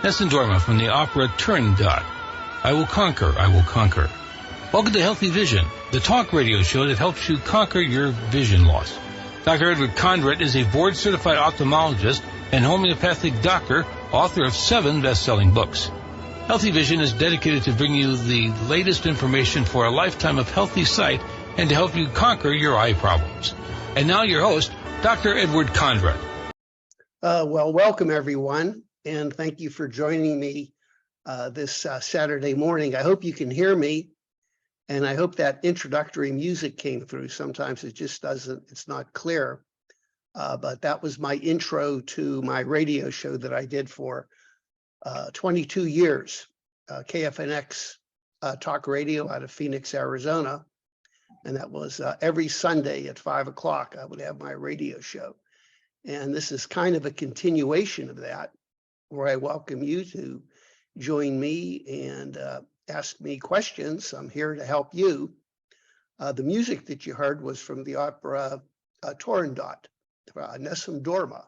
Nessun Dorma from the opera Turandot. I will conquer, I will conquer. Welcome to Healthy Vision, the talk radio show that helps you conquer your vision loss. Dr. Edward Condret is a board-certified ophthalmologist and homeopathic doctor, author of 7 best-selling books. Healthy Vision is dedicated to bring you the latest information for a lifetime of healthy sight and to help you conquer your eye problems. And now your host, Dr. Edward Condret. Well, welcome everyone, and thank you for joining me this Saturday morning. I hope you can hear me, and I hope that introductory music came through. Sometimes it just doesn't, it's not clear, but that was my intro to my radio show that I did for 22 years, KFNX talk radio out of Phoenix, Arizona. And that was every Sunday at 5 o'clock, I would have my radio show. And this is kind of a continuation of that, where I welcome you to join me and ask me questions. I'm here to help you. The music that you heard was from the opera Turandot, Nessun Dorma.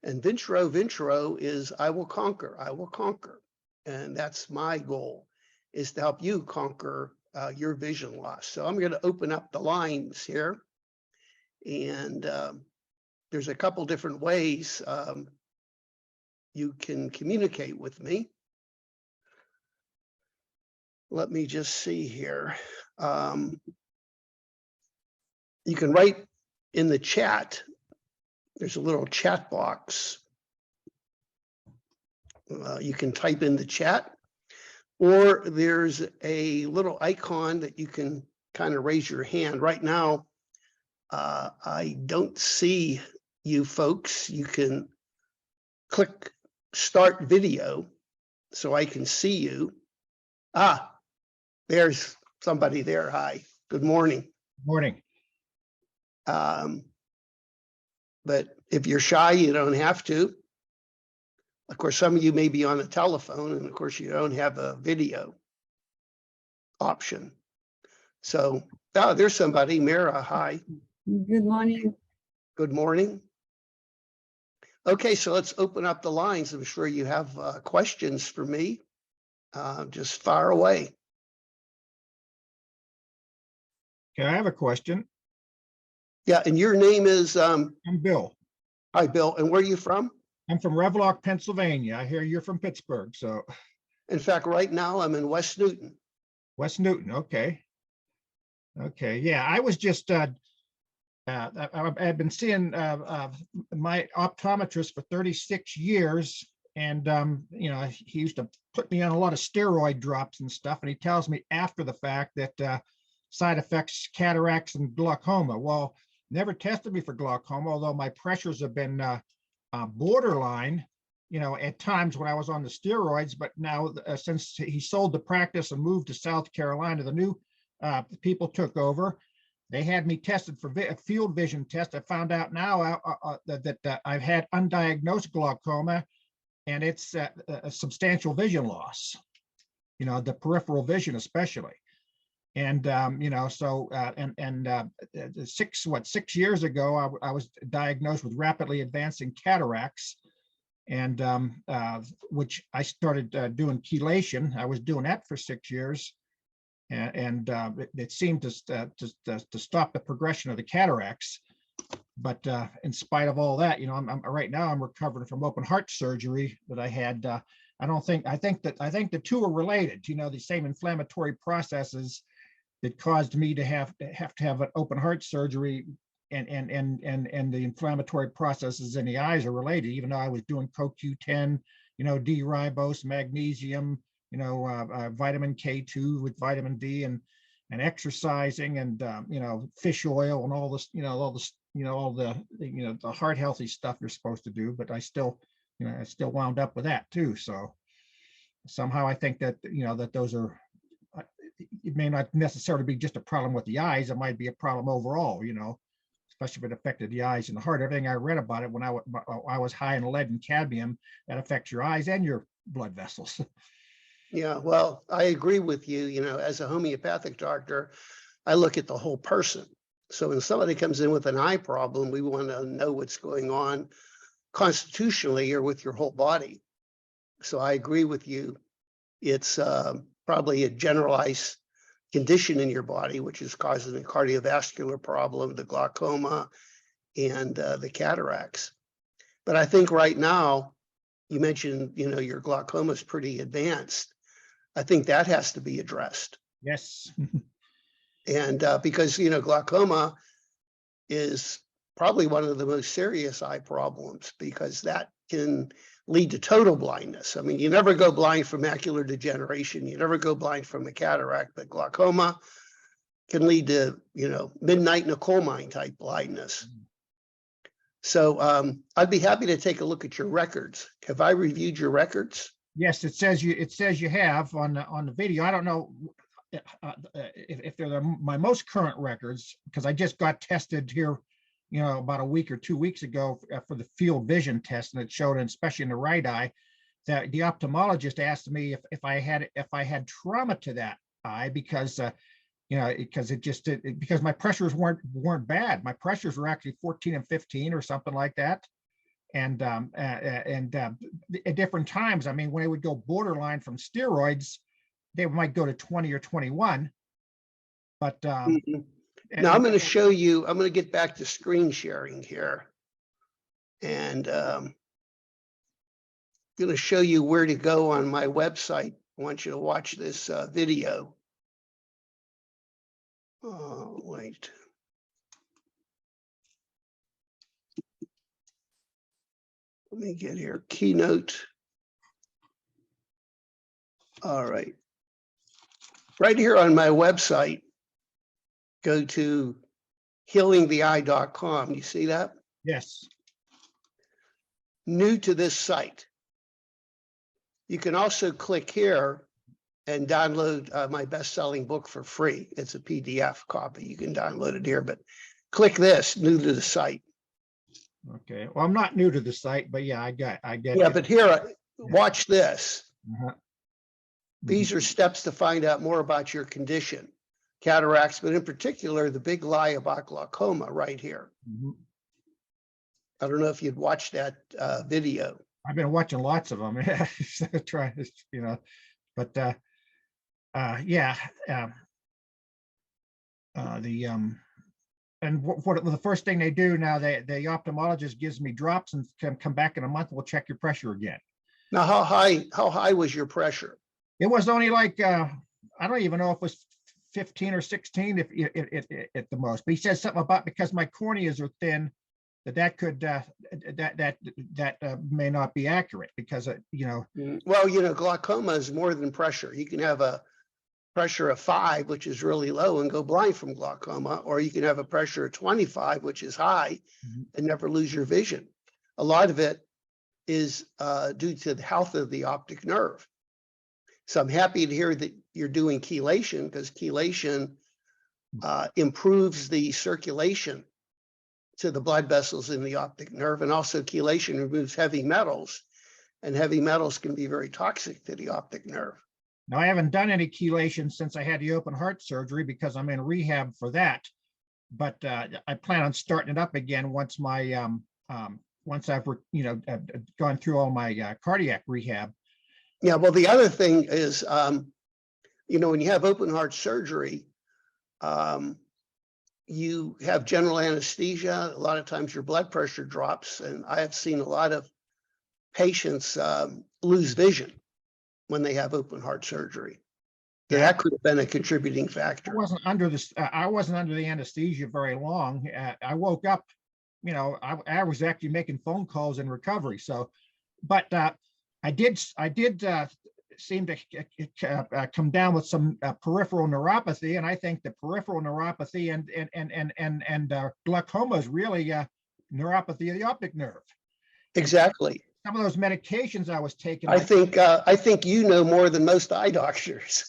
And Vincero is I will conquer, I will conquer. And that's my goal, is to help you conquer your vision loss. So I'm going to open up the lines here. And there's a couple different ways you can communicate with me. Let me just see here. You can write in the chat. There's a little chat box. You can type in the chat, or there's a little icon that you can kind of raise your hand. Right now, I don't see you folks. You can click start video so I can see you. There's somebody there. Hi, good morning. Morning. But if you're shy, you don't have to. Of course, some of you may be on a telephone, and of course you don't have a video option. So, there's somebody, Mara, hi. Good morning. Good morning. Okay, so let's open up the lines. I'm sure you have questions for me. Just fire away. Okay, I have a question. Yeah, and your name is? I'm Bill. Hi, Bill. And where are you from? I'm from Revlock, Pennsylvania. I hear you're from Pittsburgh, so. In fact, right now I'm in West Newton. West Newton, okay. Okay, yeah, I was just, I've been seeing my optometrist for 36 years, and he used to put me on a lot of steroid drops and stuff, and he tells me after the fact that side effects, cataracts, and glaucoma. Well, never tested me for glaucoma, although my pressures have been borderline, at times when I was on the steroids. But now, since he sold the practice and moved to South Carolina, the new people took over. They had me tested for a field vision test. I found out now that I've had undiagnosed glaucoma, and it's a substantial vision loss, the peripheral vision especially. And, 6 years ago, I was diagnosed with rapidly advancing cataracts, and which I started doing chelation. I was doing that for 6 years. And it seemed to stop the progression of the cataracts. But in spite of all that, right now I'm recovering from open heart surgery that I had. I think the two are related. The same inflammatory processes that caused me to have an open heart surgery, and the inflammatory processes in the eyes are related. Even though I was doing CoQ10, D-ribose, magnesium, vitamin K2 with vitamin D, and exercising, and fish oil, and all this, all the heart healthy stuff you're supposed to do. But I still wound up with that too. So somehow I think that that those are. It may not necessarily be just a problem with the eyes. It might be a problem overall. Especially if it affected the eyes and the heart. Everything I read about it when I was high in lead and cadmium, that affects your eyes and your blood vessels. Yeah, well, I agree with you. As a homeopathic doctor, I look at the whole person. So when somebody comes in with an eye problem, we want to know what's going on constitutionally or with your whole body. So I agree with you. It's probably a generalized condition in your body, which is causing a cardiovascular problem, the glaucoma, and the cataracts. But I think right now, you mentioned, your glaucoma is pretty advanced. I think that has to be addressed. Yes. And because, glaucoma is probably one of the most serious eye problems, because that can lead to total blindness. I mean, you never go blind from macular degeneration. You never go blind from a cataract, but glaucoma can lead to, midnight in a coal mine type blindness. So I'd be happy to take a look at your records. Have I reviewed your records? Yes, it says you have on the video. I don't know if they're my most current records, because I just got tested here, about a week or 2 weeks ago for the field vision test, and it showed, especially in the right eye, that the ophthalmologist asked me if I had trauma to that eye, because because my pressures weren't bad. My pressures were actually 14 and 15 or something like that. And at different times, I mean, when it would go borderline from steroids, they might go to 20 or 21. But now I'm going to show you, I'm going to get back to screen sharing here. And I'm going to show you where to go on my website. I want you to watch this video. Oh, wait. Let me get here, keynote. All right. Right here on my website, go to healingtheeye.com. You see that? Yes. New to this site. You can also click here and download my best-selling book for free. It's a PDF copy. You can download it here, but click this, new to the site. Okay. Well, I'm not new to the site, but yeah, I get Yeah, it. but here, watch this. Uh-huh. These are steps to find out more about your condition, cataracts, but in particular, the big lie about glaucoma right here. Mm-hmm. I don't know if you'd watched that video. I've been watching lots of them. Try, but yeah. And what the first thing they do now, the ophthalmologist gives me drops and come back in a month. We'll check your pressure again. Now, how high was your pressure? It was only like I don't even know if it was 15 or 16 if at the most. But he says something about, because my corneas are thin, that could that may not be accurate, because Well, glaucoma is more than pressure. You can have a pressure of 5, which is really low, and go blind from glaucoma, or you can have a pressure of 25, which is high, and never lose your vision. A lot of it is due to the health of the optic nerve. So I'm happy to hear that you're doing chelation, because chelation improves the circulation to the blood vessels in the optic nerve, and also chelation removes heavy metals, and heavy metals can be very toxic to the optic nerve. Now, I haven't done any chelation since I had the open heart surgery, because I'm in rehab for that. But I plan on starting it up again once my once I've gone through all my cardiac rehab. Yeah, well, the other thing is, when you have open heart surgery, you have general anesthesia. A lot of times your blood pressure drops, and I have seen a lot of patients lose vision when they have open heart surgery. Yeah. That could have been a contributing factor. I wasn't under the anesthesia very long. I woke up, I was actually making phone calls in recovery. So, but I did seem to come down with some peripheral neuropathy, and I think the peripheral neuropathy and glaucoma is really neuropathy of the optic nerve. Exactly. Some of those medications I was taking. I think you know more than most eye doctors.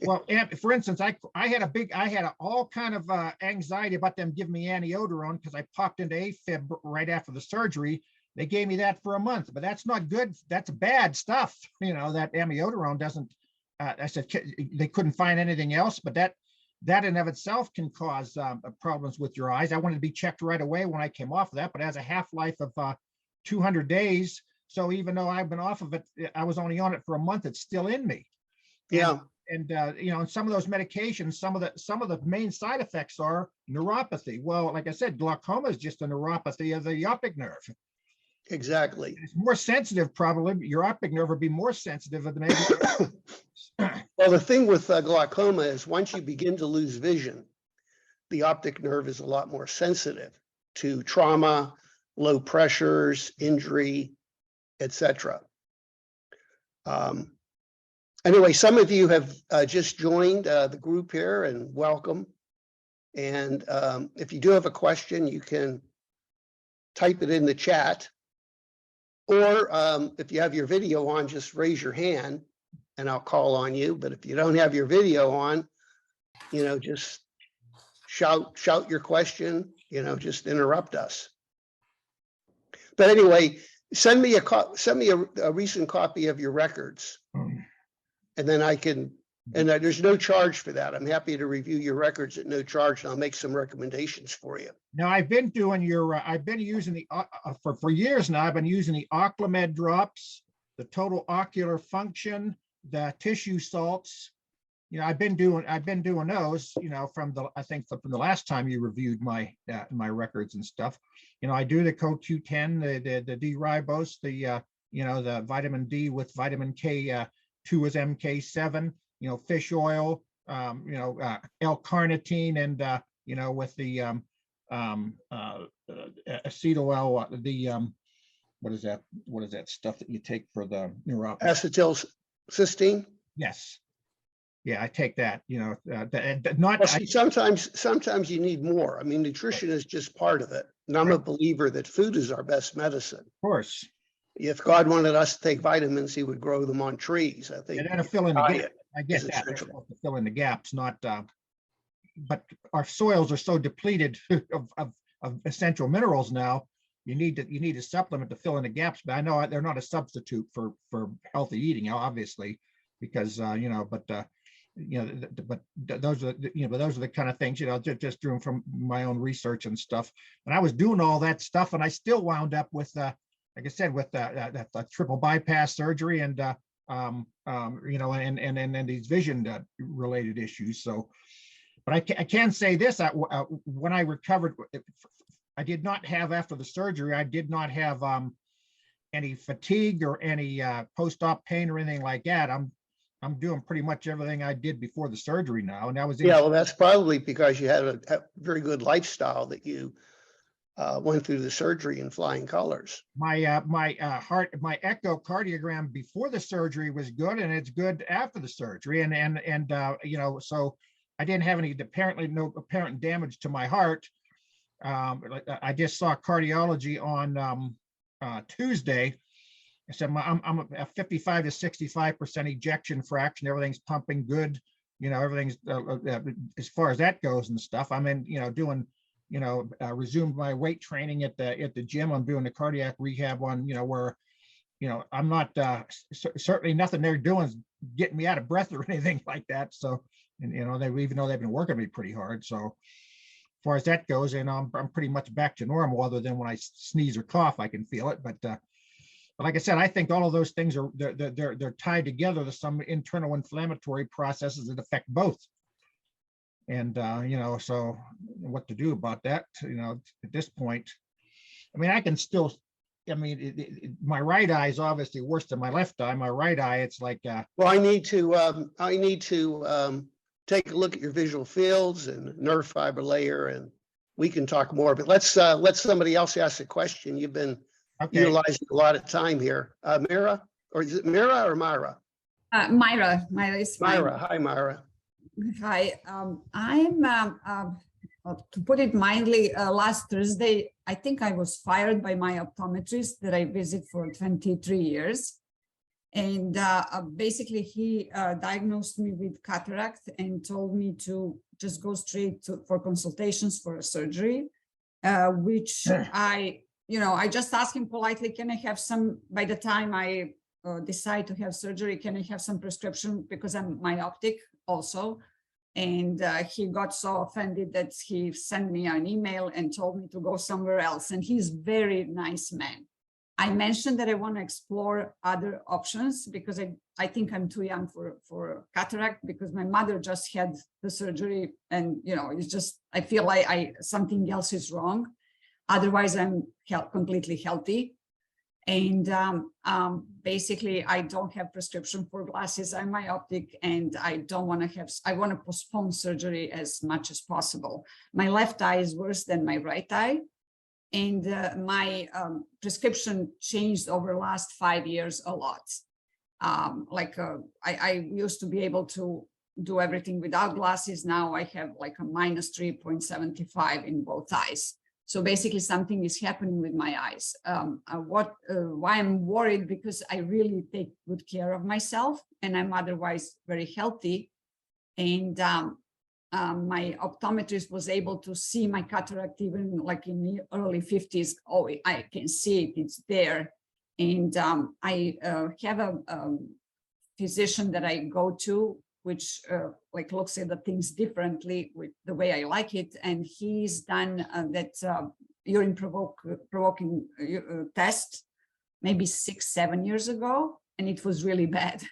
Well, for instance, I had all kind of anxiety about them giving me amiodarone, because I popped into AFib right after the surgery. They gave me that for a month, but that's not good. That's bad stuff. That amiodarone doesn't. I said they couldn't find anything else, but that in and of itself can cause problems with your eyes. I wanted to be checked right away when I came off of that, but it has a half-life of 200 days. So even though I've been off of it, I was only on it for a month, it's still in me. Yeah. And you know, and some of those medications, some of the main side effects are neuropathy. Well, like I said, glaucoma is just a neuropathy of the optic nerve. Exactly. It's more sensitive, probably. Your optic nerve would be more sensitive than maybe. Well, the thing with glaucoma is once you begin to lose vision, the optic nerve is a lot more sensitive to trauma, low pressures, injury, etc. Anyway, some of you have just joined the group here, and welcome. And if you do have a question, you can type it in the chat. Or if you have your video on, just raise your hand and I'll call on you. But if you don't have your video on, you know, just shout your question, you know, just interrupt us. But anyway, send me a recent copy of your records. And then I can, and there's no charge for that. I'm happy to review your records at no charge, and I'll make some recommendations for you. Now, I've been doing I've been using the, for years now, I've been using the Oclamed drops, the total ocular function, the tissue salts. You know, I've been doing those, you know, I think from the last time you reviewed my records and stuff. You know, I do the CoQ10, the D-ribose, you know, the vitamin D with vitamin K2 is MK7, you know, fish oil, you know, L-carnitine, and you know, with the acetyl L, what is that stuff that you take for the neuropathy? Acetylcysteine. Yes. Yeah, I take that, you know, well, see, sometimes you need more. I mean, nutrition is just part of it. And I'm a believer that food is our best medicine. Of course. If God wanted us to take vitamins, he would grow them on trees. I think. And then to fill in the gap. I get that. To fill in the gaps, not, but our soils are so depleted of essential minerals now. You need to supplement to fill in the gaps. But I know they're not a substitute for healthy eating, obviously, because you know, but you know, but those are the kind of things, you know, just doing from my own research and stuff. And I was doing all that stuff, and I still wound up with, like I said, with that triple bypass surgery, and you know, and these vision related issues. So, but I can say this: when I recovered, I did not have, after the surgery, I did not have any fatigue or any post-op pain or anything like that. I'm doing pretty much everything I did before the surgery now, and that was well, that's probably because you had a very good lifestyle that you went through the surgery in flying colors. My my echocardiogram before the surgery was good, and it's good after the surgery, and you know, so I didn't have no apparent damage to my heart. I just saw cardiology on Tuesday. I said I'm a 55 to 65% ejection fraction. Everything's pumping good. You know, everything's as far as that goes and stuff. I'm in, you know, doing, you know, resumed my weight training at the gym. I'm doing the cardiac rehab one, you know, where, you know, I'm not certainly nothing they're doing is getting me out of breath or anything like that. So, and you know, even though they've been working me pretty hard. So as far as that goes, and I'm pretty much back to normal, other than when I sneeze or cough, I can feel it. But like I said, I think all of those things are they're tied together to some internal inflammatory processes that affect both. And you know, so what to do about that? You know, at this point, I mean, I can still. I mean, my right eye is obviously worse than my left eye. My right eye, it's like. Well, I need to take a look at your visual fields and nerve fiber layer, and we can talk more. But let's let somebody else ask a question. You've been utilizing a lot of time here. Mira, or is it Mira or Myra? Myra. Myra is fine. Myra. Hi, Myra. Hi. I'm, to put it mildly, last Thursday, I think I was fired by my optometrist that I visit for 23 years. And basically he diagnosed me with cataract and told me to just go straight for consultations for a surgery, which I just asked him politely, can I have some, by the time I decide to have surgery, can I have some prescription, because I'm myopic also. And he got so offended that he sent me an email and told me to go somewhere else. And he's a very nice man. I mentioned that I want to explore other options because I think I'm too young for cataract, because my mother just had the surgery, and it's just, I feel like something else is wrong. Otherwise, I'm completely healthy. And basically, I don't have prescription for glasses. I'm myopic, and I want to postpone surgery as much as possible. My left eye is worse than my right eye. And my prescription changed over the last 5 years a lot. I used to be able to do everything without glasses. Now I have like a minus 3.75 in both eyes. So basically something is happening with my eyes. Why I'm worried, because I really take good care of myself and I'm otherwise very healthy. And my optometrist was able to see my cataract even like in the early 50s. Oh, I can see it, it's there. And I have a physician that I go to, which looks at the things differently with the way I like it. And he's done that urine provoking test maybe 6-7 years ago, and it was really bad.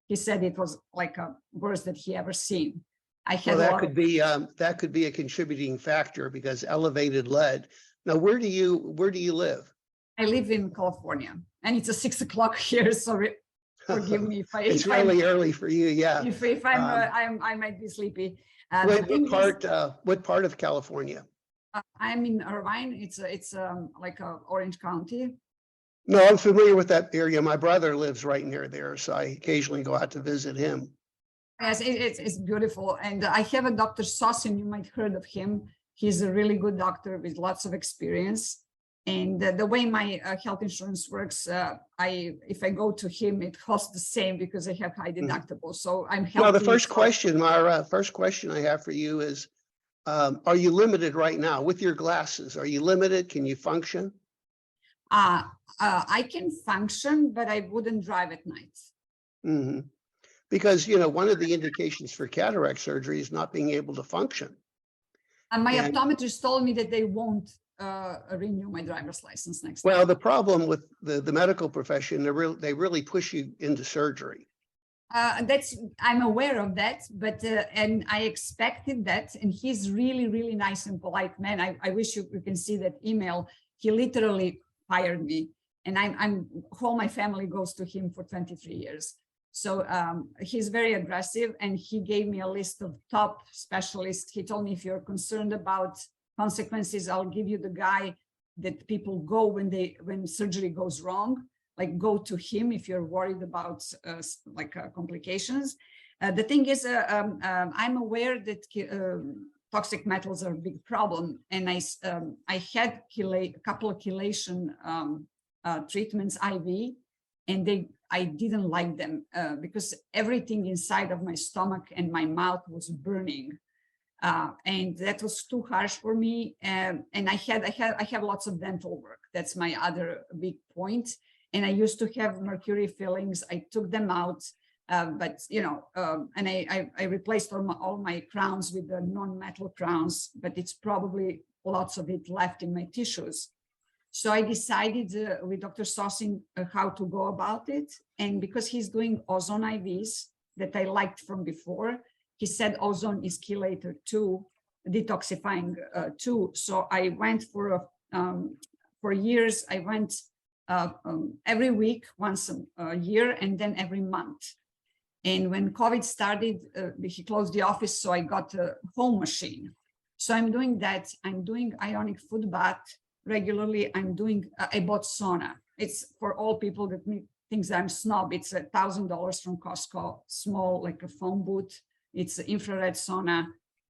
He said it was like a worst that he ever seen. Well, that could be a contributing factor, because elevated lead. Now, where do you live? I live in California, and it's 6 o'clock here, so forgive me if it's really early for you, yeah. If I might be sleepy. What part of California? I'm in Irvine. It's like Orange County. No, I'm familiar with that area. My brother lives right near there, so I occasionally go out to visit him. Yes, it's beautiful. And I have a Dr. Sosin, you might have heard of him. He's a really good doctor with lots of experience. And the way my health insurance works, if I go to him, it costs the same because I have high deductibles. So I'm healthy. Now, the first question, Myra, I have for you is, are you limited right now with your glasses? Are you limited? Can you function? I can function, but I wouldn't drive at night. Mm-hmm. Because, one of the indications for cataract surgery is not being able to function. And my optometrist told me that they won't renew my driver's license next Well, year. the problem with the medical profession, they really push you into surgery. I'm aware of that, but and I expected that. And he's really, really nice and polite man. I wish you can see that email. He literally fired me, and whole my family goes to him for 23 years. So he's very aggressive, and he gave me a list of top specialists. He told me, if you're concerned about consequences, I'll give you the guy that people go when surgery goes wrong. Like, go to him if you're worried about complications. The thing is, I'm aware that toxic metals are a big problem, and I had a couple of chelation treatments, IV, and I didn't like them because everything inside of my stomach and my mouth was burning. And that was too harsh for me. And I have lots of dental work. That's my other big point. And I used to have mercury fillings. I took them out, but and I replaced all my crowns with the non-metal crowns, but it's probably lots of it left in my tissues. So I decided with Dr. Sosin how to go about it. And because he's doing ozone IVs that I liked from before, he said ozone is chelator too, detoxifying too. So I went for years. I went every week, once a year, and then every month. And when COVID started, he closed the office, so I got a home machine. So I'm doing that. I'm doing ionic foot bath regularly. I bought sauna. It's for all people that thinks I'm snob. It's $1,000 from Costco, small, like a foam booth. It's infrared sauna,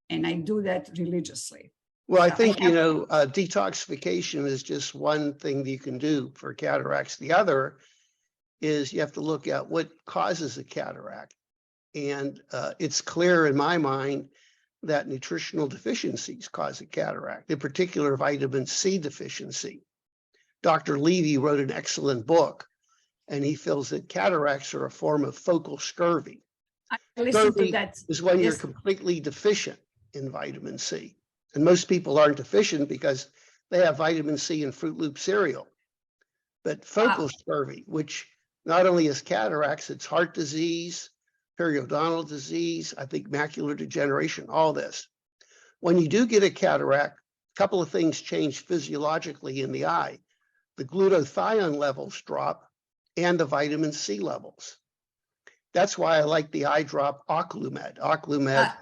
and I do that religiously. Well, I think, detoxification is just one thing that you can do for cataracts. The other is you have to look at what causes a cataract. And it's clear in my mind that nutritional deficiencies cause a cataract, in particular vitamin C deficiency. Dr. Levy wrote an excellent book, and he feels that cataracts are a form of focal scurvy. I listened to that. Is when you're completely deficient in vitamin C. And most people aren't deficient because they have vitamin C in Fruit Loop cereal. but focal scurvy, which not only is cataracts, it's heart disease, periodontal disease, I think macular degeneration, all this. When you do get a cataract, a couple of things change physiologically in the eye. The glutathione levels drop and the vitamin C levels. That's why I like the eye drop Oclumed. Oclumed.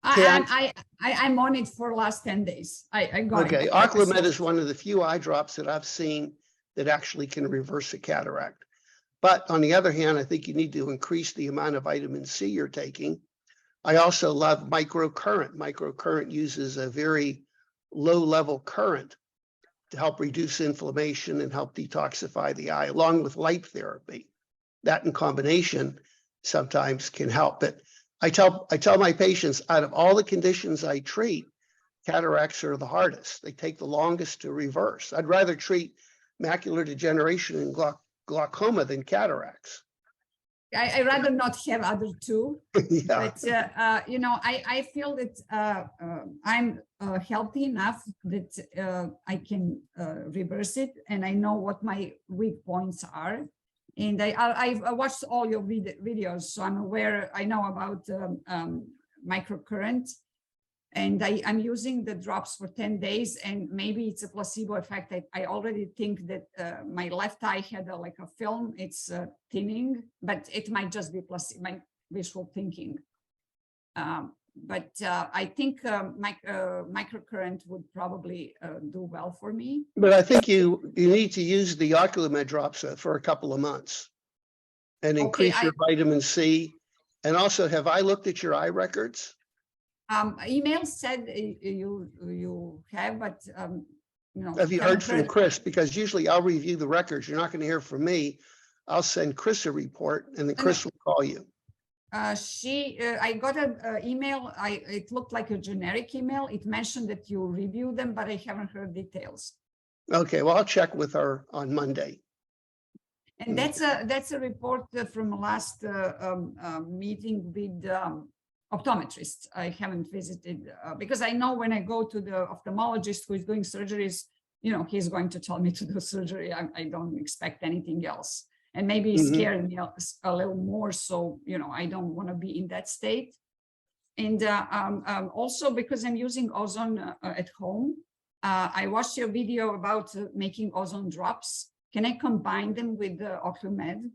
I'm on it for last 10 days. I got Okay, it. Oclumed is one of the few eye drops that I've seen that actually can reverse a cataract. But on the other hand, I think you need to increase the amount of vitamin C you're taking. I also love microcurrent. Microcurrent uses a very low level current to help reduce inflammation and help detoxify the eye, along with light therapy. That in combination sometimes can help. But I tell my patients, out of all the conditions I treat, cataracts are the hardest. They take the longest to reverse. I'd rather treat macular degeneration and glaucoma than cataracts. I rather not have other two. Yeah. But I feel that I'm healthy enough that I can reverse it, and I know what my weak points are. And I've watched all your videos, so I'm aware. I know about microcurrent, and I'm using the drops for 10 days, and maybe it's a placebo effect. I already think that my left eye had like a film. It's thinning, but it might just be my visual thinking. But I think microcurrent would probably do well for me. But I think you need to use the Oclumed drops for a couple of months and increase your vitamin C. And also, have I looked at your eye records? Email said you have, but have you heard from Chris? Because usually I'll review the records. You're not going to hear from me. I'll send Chris a report, and then Chris will call you. I got an email. It looked like a generic email. It mentioned that you review them, but I haven't heard details. Okay, well, I'll check with her on Monday. And that's a report from last meeting with optometrist. I haven't visited because I know when I go to the ophthalmologist who is doing surgeries, he's going to tell me to do surgery. I don't expect anything else. And maybe it's scaring me a little more. So, I don't want to be in that state. And also because I'm using ozone at home, I watched your video about making ozone drops. Can I combine them with the Oclumed,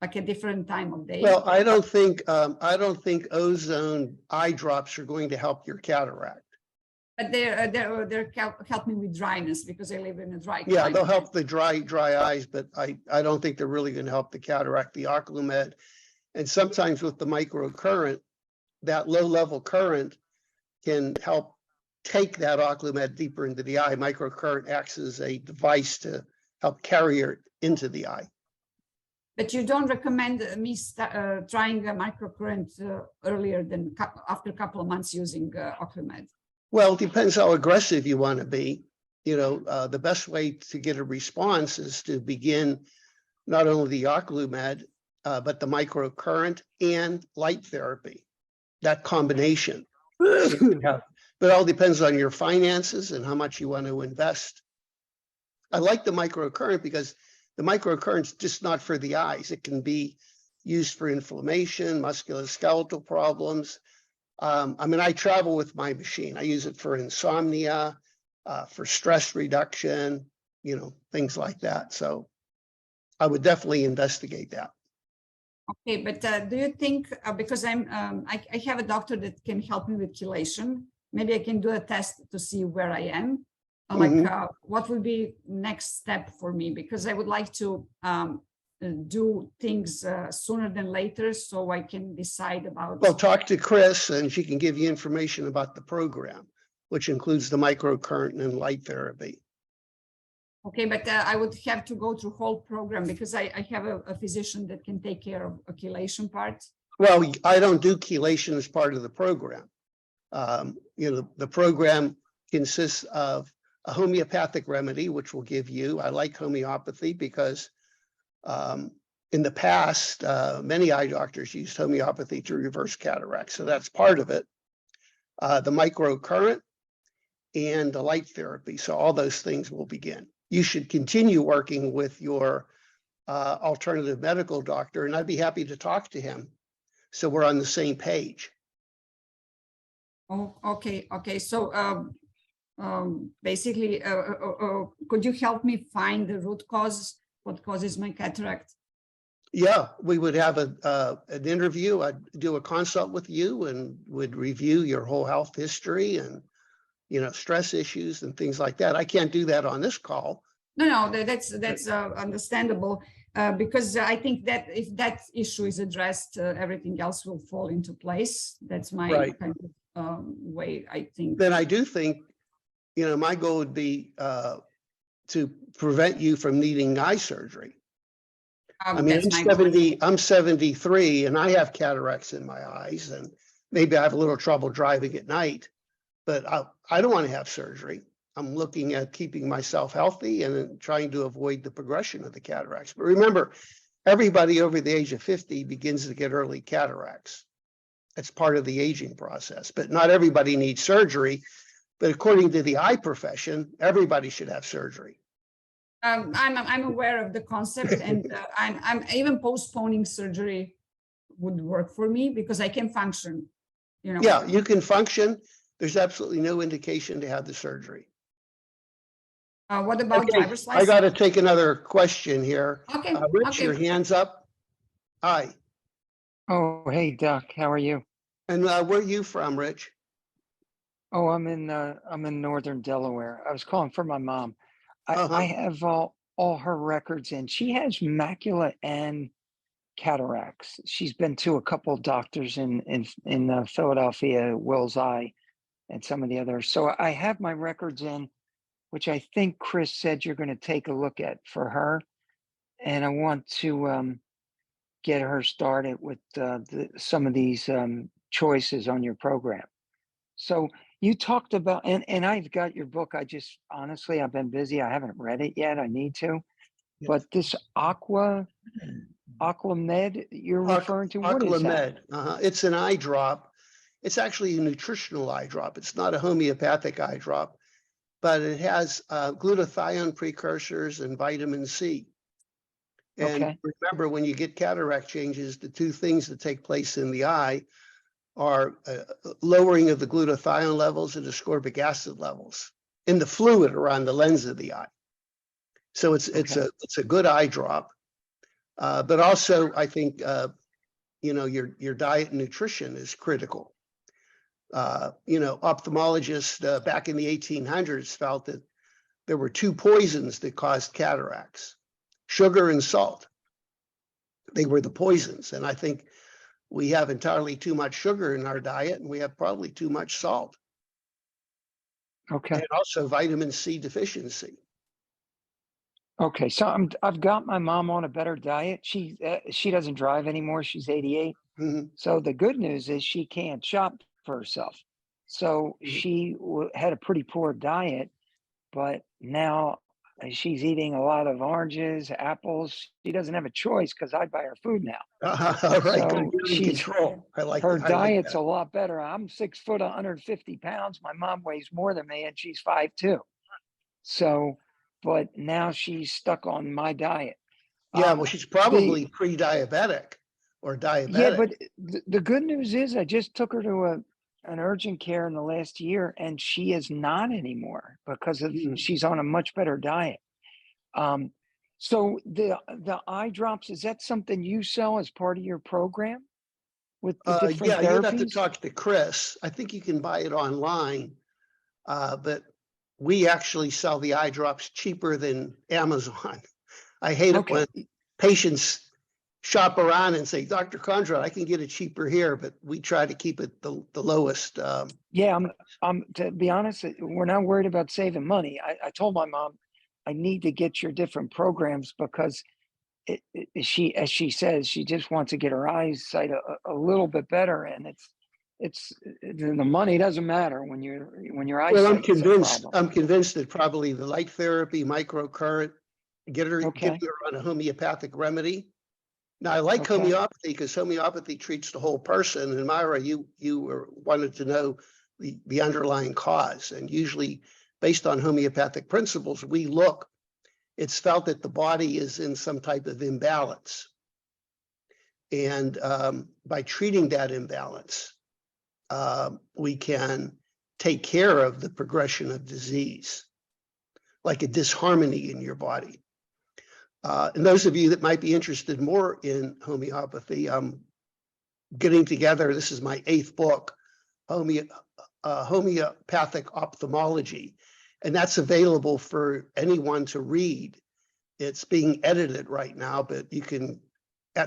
like a different time of day? Well, I don't think ozone eye drops are going to help your cataract. But they're helping with dryness because I live in a dry climate. Yeah, they'll help the dry eyes, but I don't think they're really going to help the cataract, the Oclumed. And sometimes with the microcurrent, that low level current can help take that Oclumed deeper into the eye. Microcurrent acts as a device to help carry it into the eye. But you don't recommend me trying a microcurrent earlier than after a couple of months using Oclumed? Well, it depends how aggressive you want to be. The best way to get a response is to begin not only the Oclumed, but the microcurrent and light therapy, that combination. But it all depends on your finances and how much you want to invest. I like the microcurrent because the microcurrent's just not for the eyes. It can be used for inflammation, musculoskeletal problems. I travel with my machine. I use it for insomnia, for stress reduction, things like that. So I would definitely investigate that. Okay, but do you think, because I have a doctor that can help me with chelation, maybe I can do a test to see where I am? What would be next step for me? Because I would like to do things sooner than later so I can decide about. Well, talk to Chris and she can give you information about the program, which includes the microcurrent and light therapy. Okay, but I would have to go through whole program because I have a physician that can take care of a chelation part. Well, I don't do chelation as part of the program. The program consists of a homeopathic remedy, which will give you, I like homeopathy because in the past, many eye doctors used homeopathy to reverse cataracts. So that's part of it. The microcurrent and the light therapy. So all those things will begin. you should continue working with your alternative medical doctor, and I'd be happy to talk to him so we're on the same page. Oh, okay. So basically, could you help me find the root cause? What causes my cataract? Yeah, we would have an interview. I'd do a consult with you and would review your whole health history and, stress issues and things like that. I can't do that on this call. No, that's understandable, because I think that if that issue is addressed, everything else will fall into place. That's my Right. kind of way, I think. Then I do think, my goal would be to prevent you from needing eye surgery. I mean, I'm 73 and I have cataracts in my eyes, and maybe I have a little trouble driving at night, but I don't want to have surgery. I'm looking at keeping myself healthy and trying to avoid the progression of the cataracts. But remember, everybody over the age of 50 begins to get early cataracts. That's part of the aging process, but not everybody needs surgery. But according to the eye profession, everybody should have surgery. I'm aware of the concept, and I'm even postponing surgery would work for me because I can function. Yeah, you can function. There's absolutely no indication to have the surgery. What about driver's I license? got to take another question here. Okay. Rich, your hand's up. Hi. Oh, hey, Doc. How are you? And where are you from, Rich? Oh, I'm in northern Delaware. I was calling for my mom. I have all her records, and she has macula and cataracts. She's been to a couple of doctors in Philadelphia, Will's Eye, and some of the others. So I have my records in, which I think Chris said you're going to take a look at for her, and I want to get her started with some of these choices on your program. So you talked about, and I've got your book. Honestly, I've been busy. I haven't read it yet. I need to. Yes. But this Aquamed you're referring to, what is that? It's an eye drop. It's actually a nutritional eye drop. It's not a homeopathic eye drop, but it has glutathione precursors and vitamin C. And remember, when you get cataract changes, the two things that take place in the eye are lowering of the glutathione levels and ascorbic acid levels in the fluid around the lens of the eye. So it's a good eye drop, but also I think your diet and nutrition is critical. Ophthalmologists back in the 1800s felt that there were two poisons that caused cataracts: sugar and salt. They were the poisons, and I think we have entirely too much sugar in our diet, and we have probably too much salt. Okay. And also vitamin C deficiency. Okay, so I've got my mom on a better diet. She doesn't drive anymore. She's 88. Mm-hmm. So the good news is she can't shop for herself. So she had a pretty poor diet, but now she's eating a lot of oranges, apples. She doesn't have a choice because I buy her food now. All right, so she's control. I like her diet's a lot better. I'm 6 foot, 150 pounds. My mom weighs more than me, and she's 5'2". So, but now she's stuck on my diet. Yeah, well, she's probably pre-diabetic or diabetic. Yeah, but the good news is I just took her to an urgent care in the last year, and she is not anymore because of she's on a much better diet. So the eye drops, is that something you sell as part of your program with the different therapies? You'd have to talk to Chris. I think you can buy it online, but we actually sell the eye drops cheaper than Amazon. I hate it when patients shop around and say, Dr. Conrad, I can get it cheaper here, but we try to keep it the lowest. Yeah, I'm to be honest, we're not worried about saving money. I told my mom, I need to get your different programs because she, as she says, she just wants to get her eyesight a little bit better, and it's the money doesn't matter when your eyesight. Well, I'm convinced that probably the light therapy, microcurrent, get her on a homeopathic remedy. Now, I like homeopathy because homeopathy treats the whole person. And Myra, you wanted to know the underlying cause. And usually based on homeopathic principles, we look it's felt that the body is in some type of imbalance. And by treating that imbalance, we can take care of the progression of disease, like a disharmony in your body. And those of you that might be interested more in homeopathy, I'm getting together, this is my 8th book, Homeopathic Ophthalmology, and that's available for anyone to read. It's being edited right now, but you can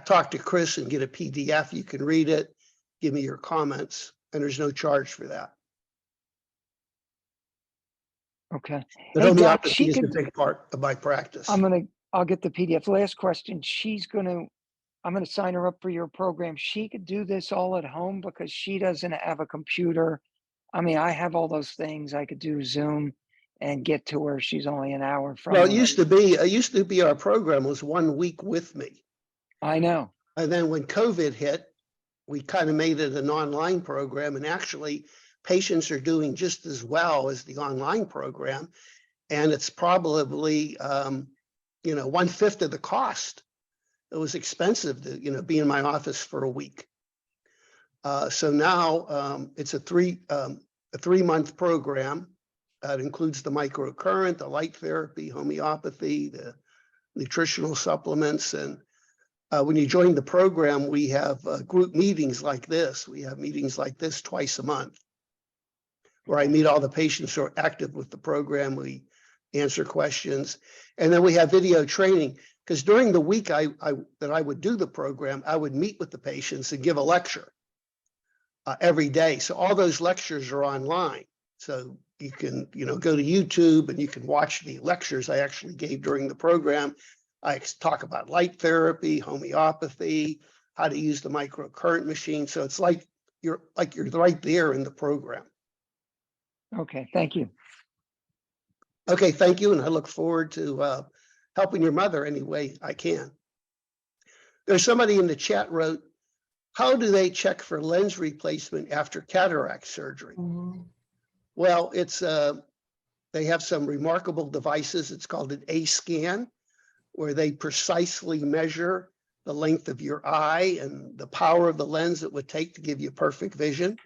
talk to Chris and get a PDF. You can read it, give me your comments, and there's no charge for that. Okay. But Hey, Doc, homeopathy is a big part of my practice. I'll get the PDF. Last question. I'm gonna sign her up for your program. She could do this all at home because she doesn't have a computer. I mean, I have all those things. I could do Zoom and get to her. She's only an hour from Well, me. it used to be our program was 1 week with me. I know. And then when COVID hit, we kind of made it an online program, and actually patients are doing just as well as the online program. And it's probably, 1/5 of the cost. It was expensive to, be in my office for a week. So now it's a 3-month program. It includes the microcurrent, the light therapy, homeopathy, the nutritional supplements. And when you join the program, we have group meetings like this. We have meetings like this twice a month, where I meet all the patients who are active with the program. We answer questions, and then we have video training. Because during the week that I would do the program, I would meet with the patients and give a lecture every day. So all those lectures are online. So you can, go to YouTube and you can watch the lectures I actually gave during the program. I talk about light therapy, homeopathy, how to use the microcurrent machine. So it's like you're right there in the program. Okay, thank you. Okay, thank you. And I look forward to helping your mother any way I can. There's somebody in the chat wrote, how do they check for lens replacement after cataract surgery? Mhm. Well, it's they have some remarkable devices. It's called an A-scan, where they precisely measure the length of your eye and the power of the lens it would take to give you perfect vision.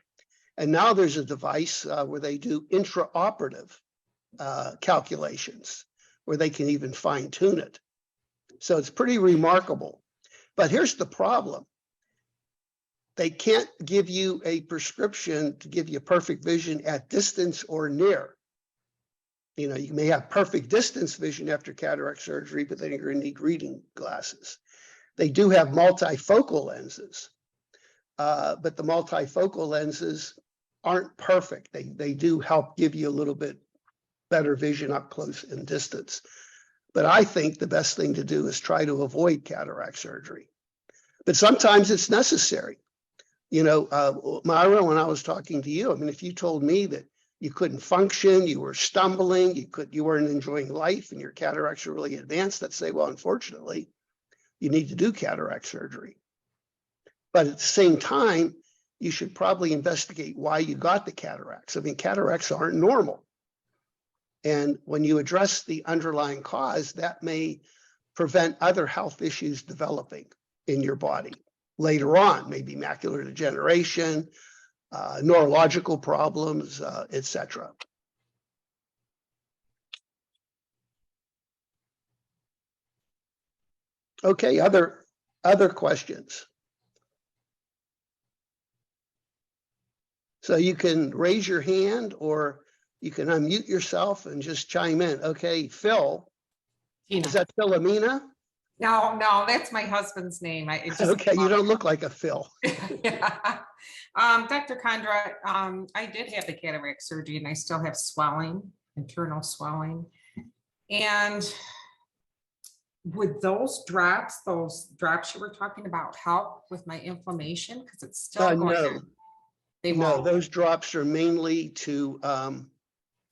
And now there's a device where they do intraoperative calculations, where they can even fine tune it. So it's pretty remarkable. But here's the problem. They can't give you a prescription to give you perfect vision at distance or near. You may have perfect distance vision after cataract surgery, but then you're going to need reading glasses. They do have multifocal lenses, but the multifocal lenses aren't perfect. They do help give you a little bit better vision up close and distance. But I think the best thing to do is try to avoid cataract surgery. But sometimes it's necessary. Myra, when I was talking to you, if you told me that you couldn't function, you were stumbling, you weren't enjoying life, and your cataracts are really advanced, I'd say, well, unfortunately, you need to do cataract surgery. But at the same time, you should probably investigate why you got the cataracts. Cataracts aren't normal. And when you address the underlying cause, that may prevent other health issues developing in your body later on, maybe macular degeneration, neurological problems, etc. Okay, other questions? So you can raise your hand or you can unmute yourself and just chime in. Okay, Phil. Tina. Is that Philomena? No, that's my husband's name. Okay, you don't look like a Phil. Yeah. Dr. Condra, I did have the cataract surgery and I still have swelling, internal swelling. And would those drops you were talking about help with my inflammation? Because it's still going on. No, those drops are mainly to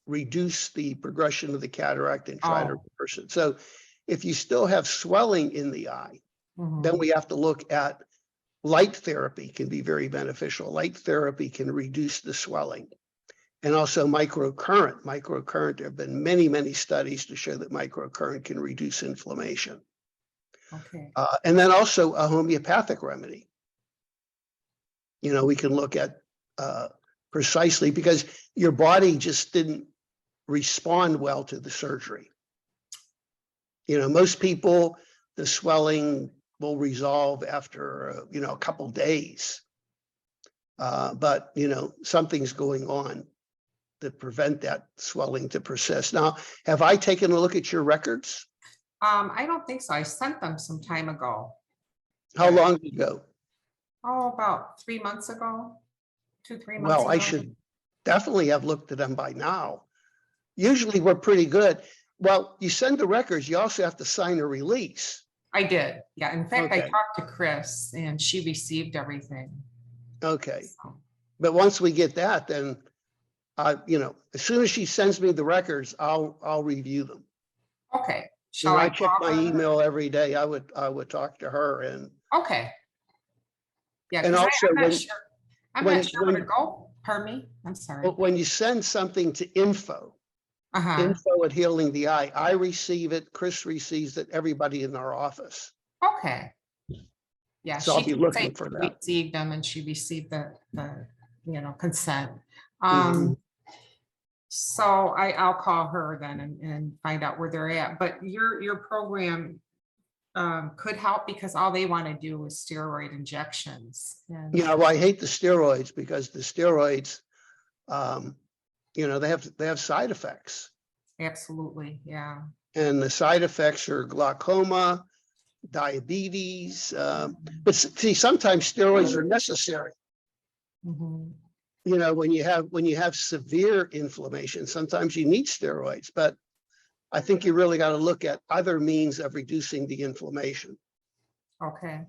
reduce the progression of the cataract and try to reverse it. So if you still have swelling in the eye, then we have to look at light therapy can be very beneficial. Light therapy can reduce the swelling. and also microcurrent. Microcurrent, there have been many, many studies to show that microcurrent can reduce inflammation. Okay. And then also a homeopathic remedy. You know, we can look at precisely because your body just didn't respond well to the surgery. You know, most people, the swelling will resolve after, you know, a couple days. But, you know, something's going on to prevent that swelling to persist. Now, have I taken a look at your records? I don't think so. I sent them some time ago. How long ago? Oh, about 3 months ago, 2-3 months Well, ago. I should definitely have looked at them by now. Usually we're pretty good. Well, you send the records, you also have to sign a release. I did. Yeah. In fact, I Okay. talked to Chris and she received everything. Okay. So, But once we get that, then you know, as soon as she sends me the records, I'll review them. okay. You know, Shall I I check call my her? email every day. I would talk to her, and Okay. Yeah. And 'cause also I'm not when- sure. I'm when- not sure where when- to go. Pardon me. I'm sorry. when you send something to info Uh-huh. at Healing the Eye, I receive it, Chris receives it, everybody in our office. Okay. Yeah. So I'll she be did looking say for she that. Received them and she received the you know, consent. Mhm. So I'll call her then and find out where they're at. But your program could help because all they want to do is steroid injections. And You know, well, I hate the steroids because the steroids, you know, they have side effects, absolutely, yeah. and the side effects are glaucoma, diabetes. But see, sometimes steroids are necessary. Mhm. You know, when you have severe inflammation, sometimes you need steroids, but I think you really got to look at other means of reducing the inflammation. Okay.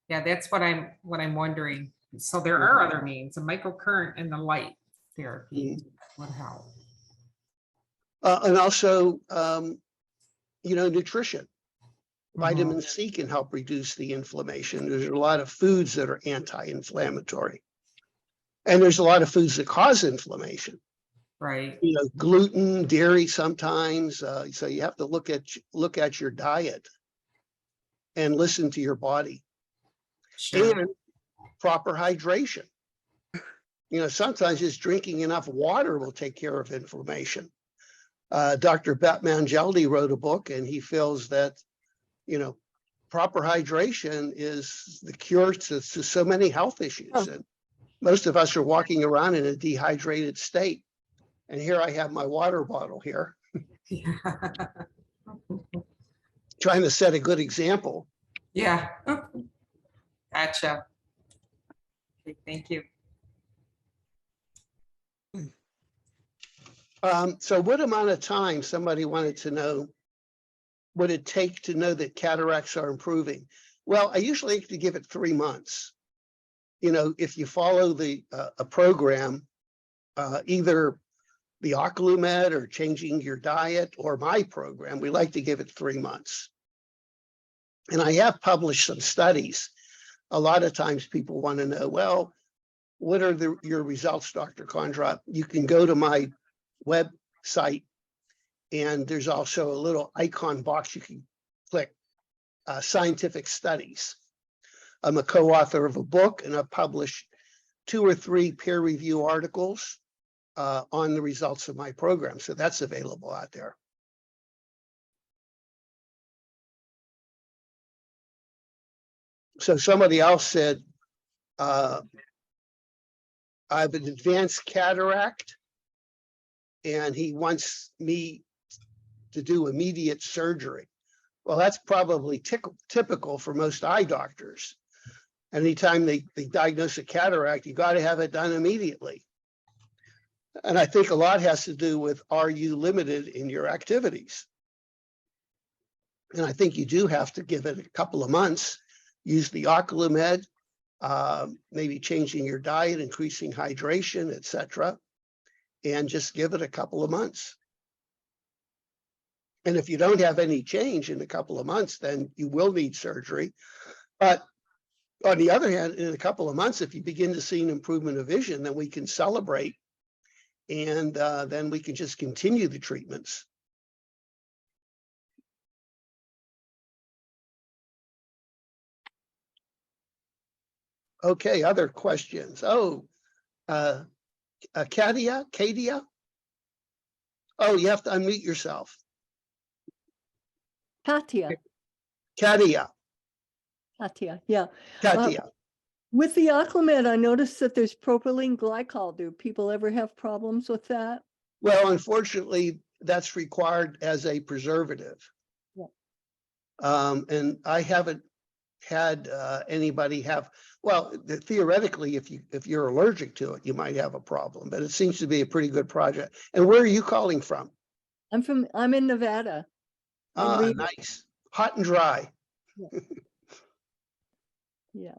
Yeah, that's what I'm wondering. So there are other means, the microcurrent and the light therapy would help. And also, you know, nutrition. Mhm. Vitamin C can help reduce the inflammation. There's a lot of foods that are anti-inflammatory. And there's a lot of foods that cause inflammation. Right. You know, gluten, dairy sometimes. So you have to look at your diet and listen to your body. Sure. And proper hydration. You know, sometimes just drinking enough water will take care of inflammation. Dr. Batmangeldi wrote a book, and he feels that, you know, proper hydration is the cure to so many health issues. And most of us are walking around in a dehydrated state. And here I have my water bottle here, trying to set a good example. Yeah. Gotcha. Okay, thank you. So what amount of time, somebody wanted to know, would it take to know that cataracts are improving? Well, I usually like to give it 3 months. You know, if you follow a program, either the Oclumed or changing your diet or my program, we like to give it 3 months. And I have published some studies. A lot of times people want to know, well, what are your results, Dr. Condra? You can go to my website, and there's also a little icon box you can click, scientific studies. I'm a co-author of a book, and I've published 2 or 3 peer review articles on the results of my program. So that's available out there. So somebody else said, I have an advanced cataract, and he wants me to do immediate surgery. Well, that's probably typical for most eye doctors. Anytime they diagnose a cataract, you got to have it done immediately. And I think a lot has to do with, are you limited in your activities? And I think you do have to give it a couple of months, use the Oclumed, maybe changing your diet, increasing hydration, etc., and just give it a couple of months. And if you don't have any change in a couple of months, then you will need surgery. But on the other hand, in a couple of months, if you begin to see an improvement of vision, then we can celebrate and then we can just continue the treatments. Okay, other questions? Oh, Katia? Oh, you have to unmute yourself. Katia, Katia, yeah. Katia. With the Acclimate, I noticed that there's propylene glycol. Do people ever have problems with that? Well, unfortunately, that's required as a preservative. Yeah. And I haven't had anybody have, well, theoretically, if you're allergic to it, you might have a problem, but it seems to be a pretty good project. And where are you calling from? I'm in Nevada. Ah, nice. Hot and dry. Yeah.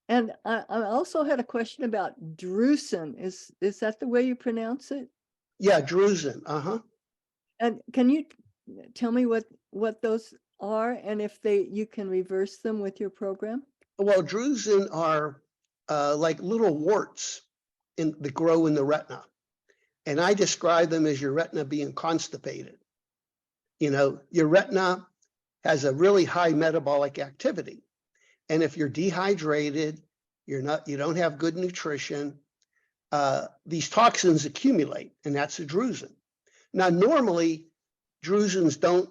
And I also had a question about drusen. Is that the way you pronounce it? Yeah, drusen. Uh-huh. And can you tell me what those are and if you can reverse them with your program? Well, drusen are like little warts that grow in the retina. And I describe them as your retina being constipated. You know, your retina has a really high metabolic activity. And if you're dehydrated, you don't have good nutrition, these toxins accumulate, and that's a drusen. Now, normally, drusens don't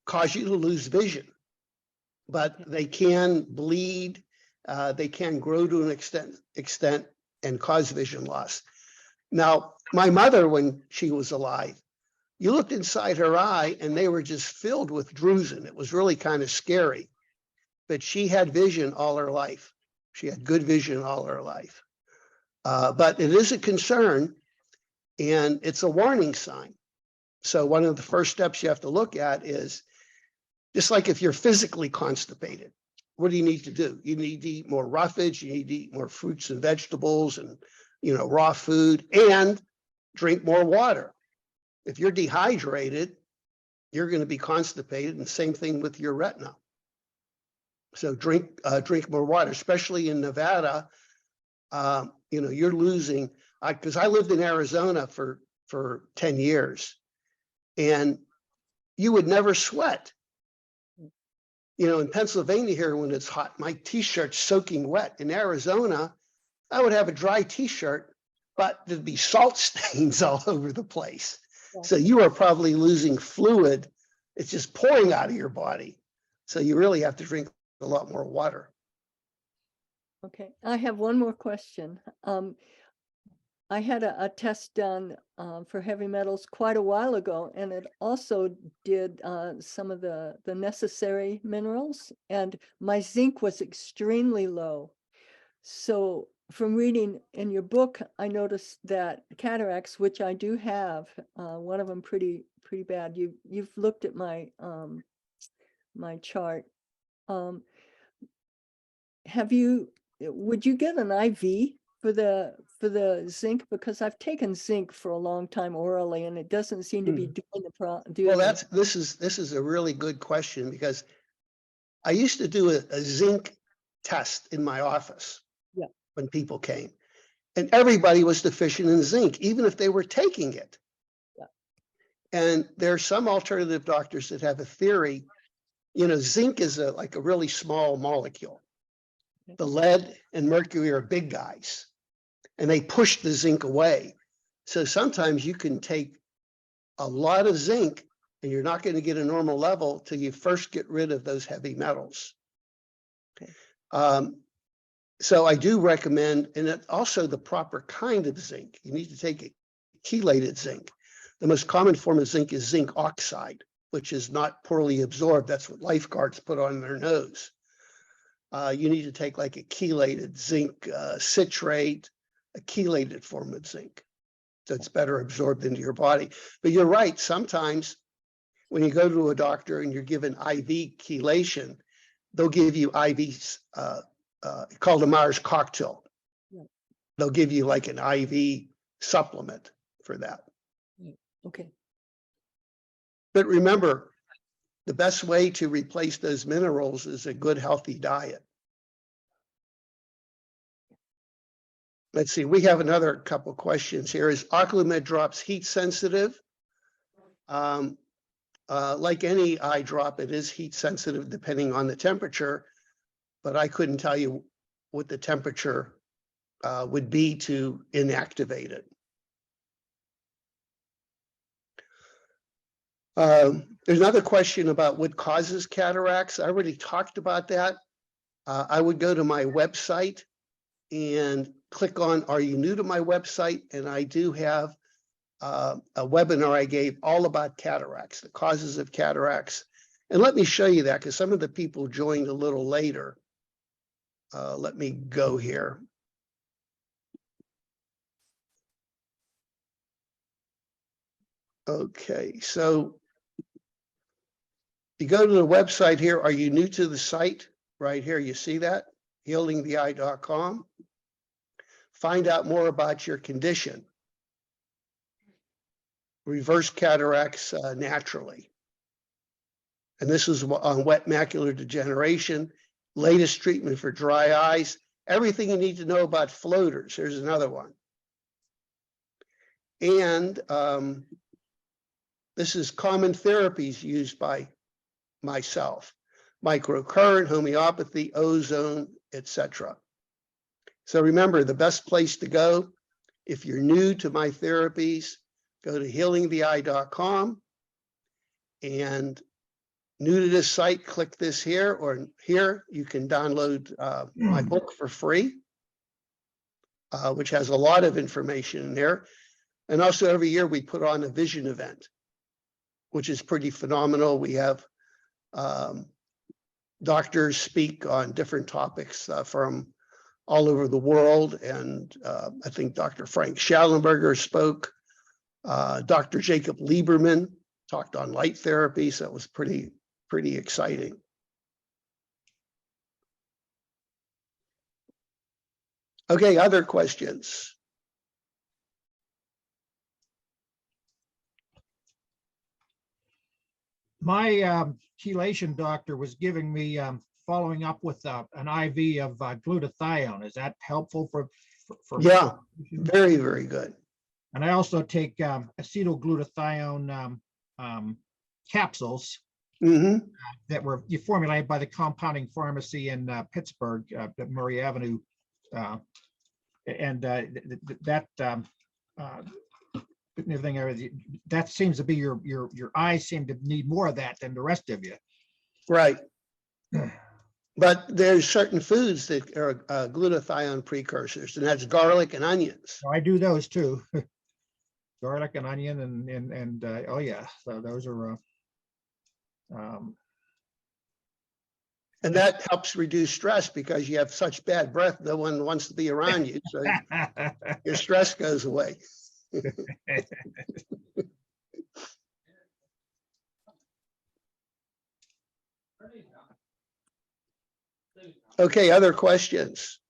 cause you to lose vision, but they can bleed, they can grow to an extent and cause vision loss. Now, my mother, when she was alive, you looked inside her eye and they were just filled with drusen. It was really kind of scary, but she had vision all her life. She had good vision all her life. But it is a concern and it's a warning sign. So one of the first steps you have to look at is, just like if you're physically constipated, what do you need to do? You need to eat more roughage, you need to eat more fruits and vegetables and, you know, raw food, and drink more water. If you're dehydrated, you're going to be constipated, and same thing with your retina. So drink more water, especially in Nevada. You know, you're losing, because I lived in Arizona for 10 years, and you would never sweat. You know, in Pennsylvania here, when it's hot, my t-shirt's soaking wet. In Arizona, I would have a dry t-shirt, but there'd be salt stains all over the place. Yeah. So you are probably losing fluid. It's just pouring out of your body. So you really have to drink a lot more water. Okay, I have one more question. I had a test done for heavy metals quite a while ago, and it also did some of the necessary minerals, and my zinc was extremely low. So from reading in your book, I noticed that cataracts, which I do have, one of them pretty bad. You've looked at my my chart. Would you get an IV for the zinc? Because I've taken zinc for a long time orally, and it doesn't seem to be doing the problem. Well, this is a really good question, because I used to do a zinc test in my office. Yeah. When people came, and everybody was deficient in zinc, even if they were taking it. Yeah. And there are some alternative doctors that have a theory. You know, zinc is like a really small molecule. The lead and mercury are big guys, and they push the zinc away. So sometimes you can take a lot of zinc and you're not going to get a normal level till you first get rid of those heavy metals. Okay. So I do recommend, and also the proper kind of zinc. You need to take a chelated zinc. The most common form of zinc is zinc oxide, which is not poorly absorbed. That's what lifeguards put on their nose. You need to take like a chelated zinc citrate, a chelated form of zinc. So it's better absorbed into your body. But you're right, sometimes when you go to a doctor and you're given IV chelation, they'll give you IVs, called a Myers cocktail. Yeah. They'll give you like an IV supplement for that. Okay. But remember, the best way to replace those minerals is a good, healthy diet. let's see, we have another couple questions here. Is Oclumed drops heat sensitive? Like any eye drop, it is heat sensitive depending on the temperature, but I couldn't tell you what the temperature would be to inactivate it. There's another question about what causes cataracts. I already talked about that. I would go to my website and click on, are you new to my website? And I do have a webinar I gave all about cataracts, the causes of cataracts. And let me show you that because some of the people joined a little later. Let me go here. Okay, so you go to the website here. Are you new to the site? Right here, you see that? healingtheeye.com. Find out more about your condition. Reverse cataracts naturally. And this is on wet macular degeneration, latest treatment for dry eyes, everything you need to know about floaters. Here's another one. And this is common therapies used by myself, microcurrent, homeopathy, ozone, etc. So remember, the best place to go if you're new to my therapies, go to healingtheeye.com, and new to this site, click this here, or here you can download my book for free, which has a lot of information in there. And also every year we put on a vision event, which is pretty phenomenal. We have doctors speak on different topics from all over the world. And I think Dr. Frank Schallenberger spoke. Dr. Jacob Lieberman talked on light therapy, so it was pretty exciting. Okay, other questions? My chelation doctor was giving me, following up with an IV of glutathione. Is that helpful for Yeah, very, very good. And I also take acetylglutathione capsules that were formulated by the compounding pharmacy in Pittsburgh, at Murray Avenue. That seems to be your eyes seem to need more of that than the rest of you. Right. But there's certain foods that are glutathione precursors, and that's garlic and onions. I do those too. Garlic and onion and oh yeah, so those are and that helps reduce stress because you have such bad breath, no one wants to be around you, so your stress goes away. Okay, other questions?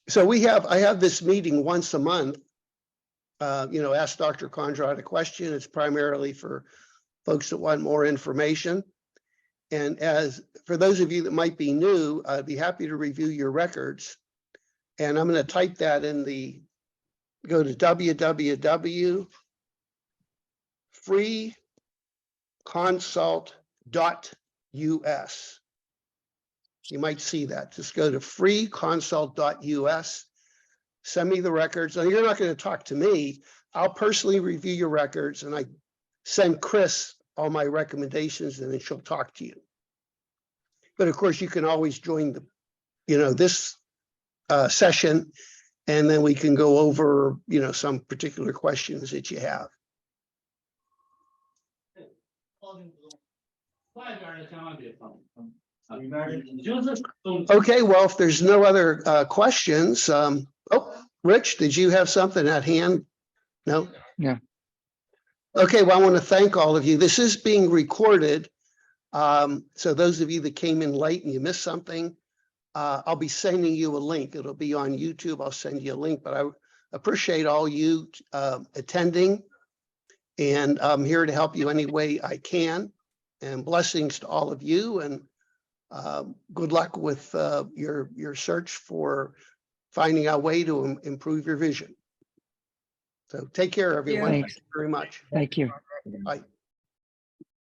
So I have this meeting once a month. Ask Dr. Conrad a question. It's primarily for folks that want more information. And for those of you that might be new, I'd be happy to review your records. And I'm going to type that go to www.freeconsult.us. You might see that. Just go to freeconsult.us, send me the records. Now, you're not going to talk to me. I'll personally review your records, and I send Chris all my recommendations, and then she'll talk to you. But of course, you can always join this session, and then we can go over, some particular questions that you have. Okay, well, if there's no other questions, Rich, did you have something at hand? No? Yeah. Okay, well, I want to thank all of you. This is being recorded. So those of you that came in late and you missed something, I'll be sending you a link. It'll be on YouTube. I'll send you a link, but I appreciate all you attending, and I'm here to help you any way I can. And blessings to all of you. And Good luck with your search for finding a way to improve your vision. So take care, everyone. Thanks. Thank you very much. Thank you. Bye.